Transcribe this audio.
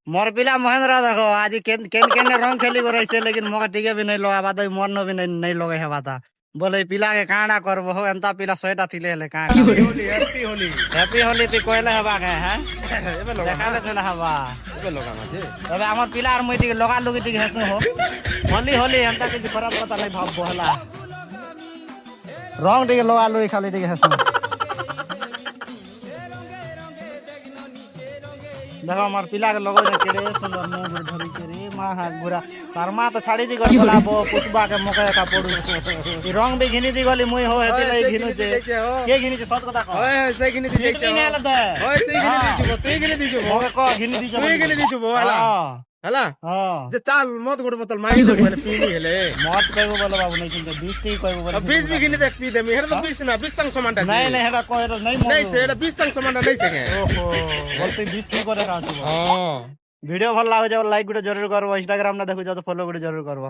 मोर पिला महेंद्र देखो आज केन केन केन रंग खेली रही लेकिन मोका टिके भी नहीं लगा तो मोर न भी नहीं लगे हेबा था बोले पिला के काणा करबो हो एंता पिला 100टा थिले ले का हैप्पी होली ती कोइले हेबा के हैं এবে লগা देखाले छला हेबा এবে লগা মাঝে तबे हमर पिला और मुई टिके लगा लुगी टिके हसु हो होली होली एंता के खराब पता नहीं भाव बोहला रंग टिके लगा लुगी खाली टिके हसु देखो हमार पिला के लगो ने केरे सुंदर मुंह गुड़ धरी केरे मां हाथ गुरा शर्मा तो छाड़ी दी गल बोला बो पुष्पा के मके का पड़ू ई रंग भी घिनी दी गली मुई हो हेती लई घिनु जे के घिनी जे सत कथा कह ওই সে কিনে দিছে घिनी नेल दे ওই তুই কিনে দিছিস मके क घिनी दी তুই কিনে দিছিস হলা हां হলা हां যে চাল মত গোট বোতল মারি দে মানে পিনি হেলে मत कहबो बोले बाबू नहीं चिंता 20 टी कहबो बोले 20 भी কিনে দেখ পি দে মেহের তো 20 না 20 संग समानটা नहीं नहीं हेडा कह नहीं मो नहीं से এটা 20 संग समानটা नहीं सके ओहो बोलते 20 नहीं करे का हां वीडियो भल लागे लाइक गुटे जरूर करबो इंस्टाग्राम ना देखु जा तो फॉलो गुटे जरूर करबो।